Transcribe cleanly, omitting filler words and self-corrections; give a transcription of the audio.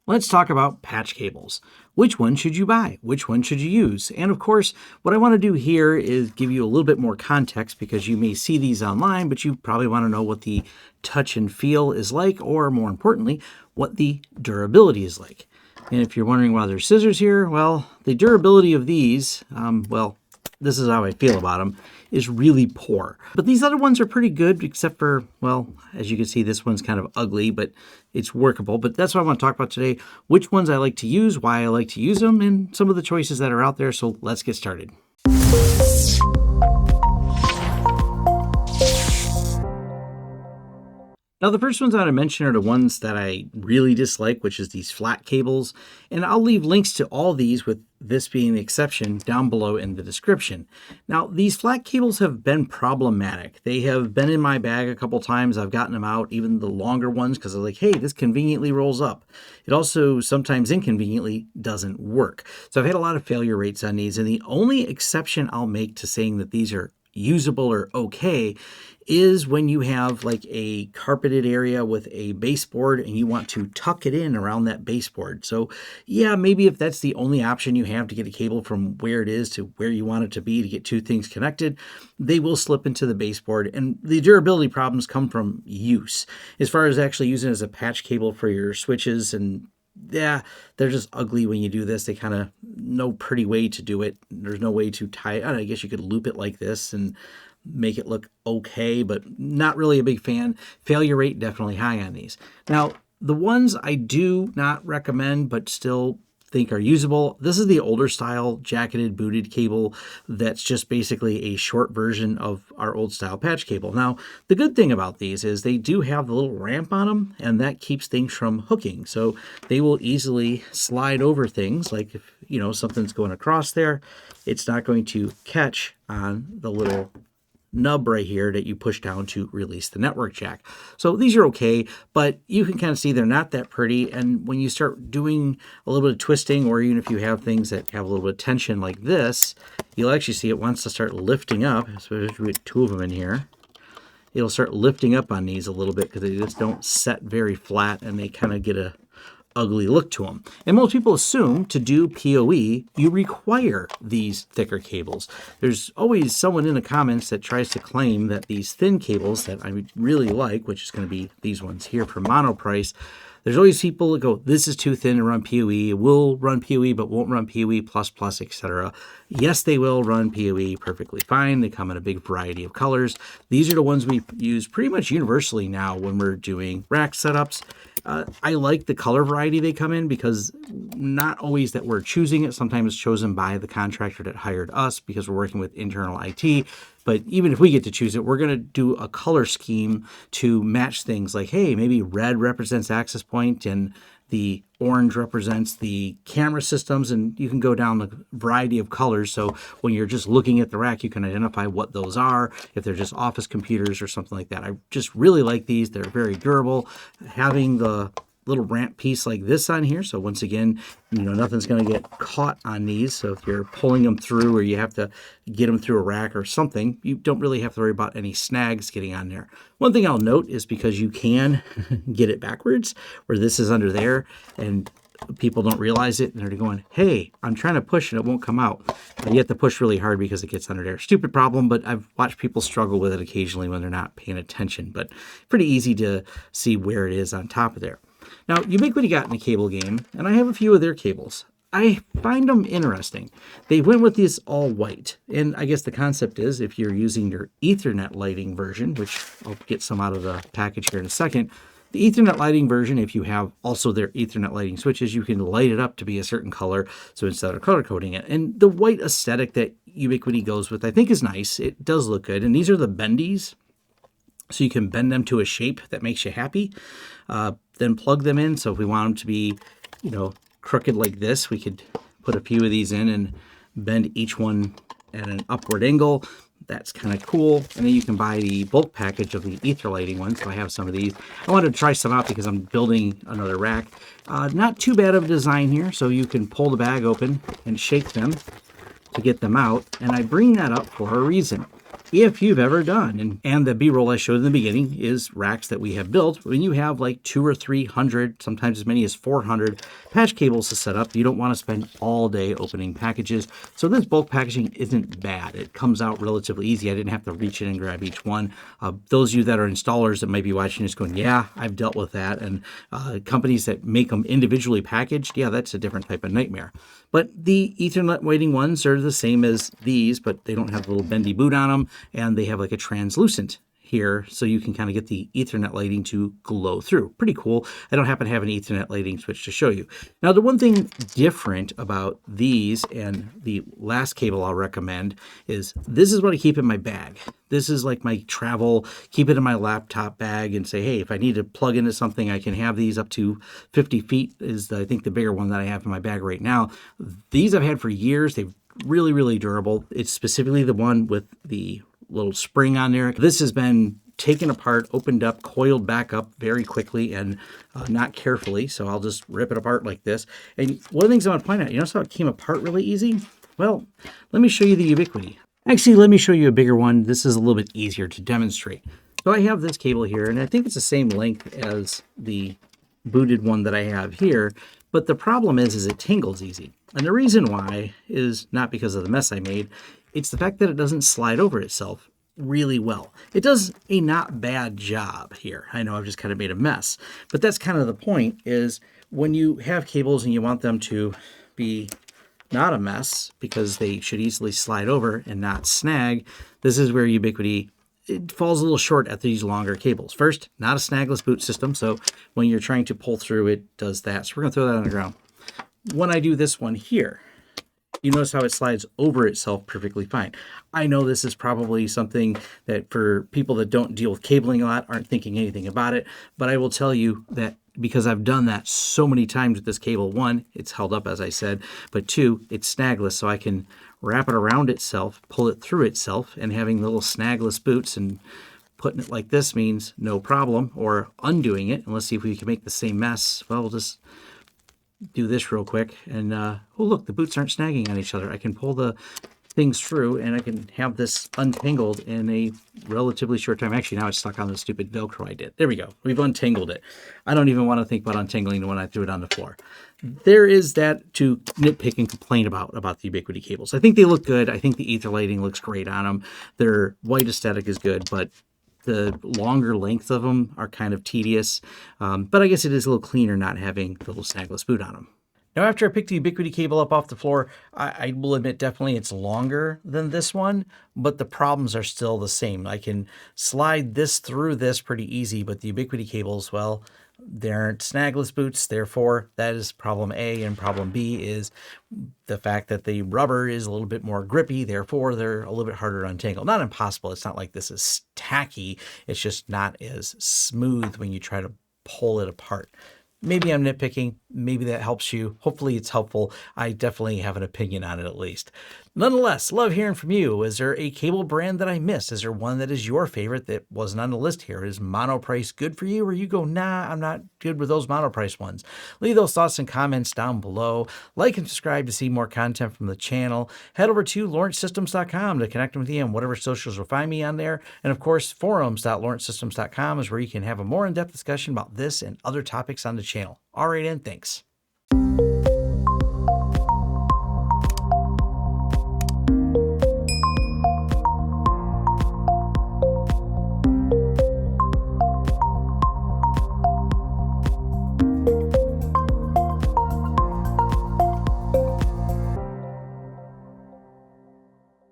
Let's talk about patch cables. Which one should you buy? Which one should you use? And of course, what I want to do here is give you a little bit more context because you may see these online, but you probably want to know what the touch and feel is like, or more importantly, what the durability is like. And if you're wondering why there's scissors here, well, the durability of these, this is how I feel about them, is really poor. But these other ones are pretty good, except for, well, as you can see, this one's kind of ugly, but it's workable. But that's what I want to talk about today, which ones I like to use, why I like to use them, and some of the choices that are out there. So let's get started. Now, the first ones I want to mention are the ones that I really dislike, which is these flat cables. And I'll leave links to all these, with this being the exception, down below in the description. Now, these flat cables have been problematic. They have been in my bag a couple times. I've gotten them out, even the longer ones, because I was like, hey, this conveniently rolls up. It also sometimes inconveniently doesn't work. So I've had a lot of failure rates on these. And the only exception I'll make to saying that these are usable or okay is when you have like a carpeted area with a baseboard and you want to tuck it in around that baseboard. So yeah, maybe if that's the only option you have to get a cable from where it is to where you want it to be to get two things connected, they will slip into the baseboard. And the durability problems come from use. As far as actually using it as a patch cable for your switches, and yeah, they're just ugly when you do this. They kind of, no pretty way to do it. There's no way to tie it. I guess you could loop it like this and make it look okay, but not really a big fan. Failure rate definitely high on these. Now, the ones I do not recommend but still think are usable, this is the older style jacketed booted cable that's just basically a short version of our old style patch cable. Now, the good thing about these is they do have the little ramp on them, and that keeps things from hooking. So they will easily slide over things, like if something's going across there, it's not going to catch on the little nub right here that you push down to release the network jack. So these are okay, but you can kind of see they're not that pretty. And when you start doing a little bit of twisting, or even if you have things that have a little bit of tension like this, you'll actually see it wants to start lifting up. So we have two of them in here. It'll start lifting up on these a little bit because they just don't set very flat, and they kind of get a ugly look to them. And most people assume to do PoE, you require these thicker cables. There's always someone in the comments that tries to claim that these thin cables that I really like, which is going to be these ones here from Monoprice, there's always people that go, this is too thin to run PoE. It will run PoE, but won't run PoE++, etc. Yes, they will run PoE perfectly fine. They come in a big variety of colors. These are the ones we use pretty much universally now when we're doing rack setups. I like the color variety they come in because not always that we're choosing it. Sometimes it's chosen by the contractor that hired us because we're working with internal IT. But even if we get to choose it, we're going to do a color scheme to match things like, hey, maybe red represents access point and the orange represents the camera systems, and you can go down the variety of colors. So when you're just looking at the rack, you can identify what those are, if they're just office computers or something like that. I just really like these. They're very durable. Having the little ramp piece like this on here, so once again, nothing's going to get caught on these. So if you're pulling them through, or you have to get them through a rack or something, you don't really have to worry about any snags getting on there. One thing I'll note is because you can get it backwards, where this is under there, and people don't realize it, and they're going, hey, I'm trying to push and it won't come out. And you have to push really hard because it gets under there. Stupid problem, but I've watched people struggle with it occasionally when they're not paying attention. But pretty easy to see where it is on top of there. Now, Ubiquiti got in the cable game, and I have a few of their cables. I find them interesting. They went with this all white, and I guess the concept is if you're using your Ethernet lighting version, which I'll get some out of the package here in a second, the Ethernet lighting version, if you have also their Ethernet lighting switches, you can light it up to be a certain color, so instead of color coding it. And the white aesthetic that Ubiquiti goes with, I think, is nice. It does look good, and these are the bendies. So you can bend them to a shape that makes you happy. Then plug them in. So if we want them to be, crooked like this, we could put a few of these in and bend each one at an upward angle. That's kind of cool. And then you can buy the bulk package of the ether lighting one. So I have some of these. I wanted to try some out because I'm building another rack. Not too bad of a design here. So you can pull the bag open and shake them to get them out. And I bring that up for a reason. if you've ever done. And the B-roll I showed in the beginning is racks that we have built. When you have like 200 or 300, sometimes as many as 400 patch cables to set up, you don't want to spend all day opening packages. So this bulk packaging isn't bad. It comes out relatively easy. I didn't have to reach in and grab each one. Those of you that are installers that might be watching this going, yeah, I've dealt with that. And companies that make them individually packaged, yeah, that's a different type of nightmare. But the Ethernet weighting ones are the same as these, but they don't have a little bendy boot on them, and they have like a translucent here, so you can kind of get the Ethernet lighting to glow through. Pretty cool. I don't happen to have an Ethernet lighting switch to show you. Now, the one thing different about these and the last cable I'll recommend is this is what I keep in my bag. This is like my travel, keep it in my laptop bag and say, hey, if I need to plug into something, I can have these up to 50 feet is, I think, the bigger one that I have in my bag right now. These I've had for years. They've really, really durable. It's specifically the one with the little spring on there. This has been taken apart, opened up, coiled back up very quickly and not carefully. So I'll just rip it apart like this. And one of the things I want to point out, you notice how it came apart really easy? Well, let me show you the Ubiquiti. Actually, let me show you a bigger one. This is a little bit easier to demonstrate. So I have this cable here, and I think it's the same length as the booted one that I have here. But the problem is it tingles easy. And the reason why is not because of the mess I made. It's the fact that it doesn't slide over itself really well. It does a not bad job here. I know I've just kind of made a mess, but that's kind of the point is when you have cables and you want them to be not a mess because they should easily slide over and not snag, this is where Ubiquiti, it falls a little short at these longer cables. First, not a snagless boot system, so when you're trying to pull through, it does that. So we're going to throw that on the ground. When I do this one here, you notice how it slides over itself perfectly fine. I know this is probably something that for people that don't deal with cabling a lot aren't thinking anything about it, but I will tell you that because I've done that so many times with this cable, one, it's held up as I said, but two, it's snagless, so I can wrap it around itself, pull it through itself, and having the little snagless boots and putting it like this means no problem, or undoing it, and let's see if we can make the same mess. Well, we'll just do this real quick, and oh look, the boots aren't snagging on each other. I can pull the things through and I can have this untangled in a relatively short time. Actually, now it's stuck on the stupid Velcro I did. There we go. We've untangled it. I don't even want to think about untangling it when I threw it on the floor. There is that to nitpick and complain about the Ubiquiti cables. I think they look good. I think the ether lighting looks great on them. Their white aesthetic is good, but the longer length of them are kind of tedious. But I guess it is a little cleaner not having the little snagless boot on them. Now, after I picked the Ubiquiti cable up off the floor, I will admit definitely it's longer than this one, but the problems are still the same. I can slide this through this pretty easy, but the Ubiquiti cables, well, they aren't snagless boots. Therefore, that is problem A, and problem B is the fact that the rubber is a little bit more grippy. Therefore, they're a little bit harder to untangle. Not impossible. It's not like this is tacky. It's just not as smooth when you try to pull it apart. Maybe I'm nitpicking. Maybe that helps you. Hopefully it's helpful. I definitely have an opinion on it at least. Nonetheless, love hearing from you. Is there a cable brand that I missed? Is there one that is your favorite that wasn't on the list here? Is Monoprice good for you? Or you go, nah, I'm not good with those Monoprice ones. Leave those thoughts and comments down below. Like and subscribe to see more content from the channel. Head over to lawrencesystems.com to connect with me on whatever socials will find me on there. And of course, forums.lawrencesystems.com is where you can have a more in-depth discussion about this and other topics on the channel. All right, and thanks.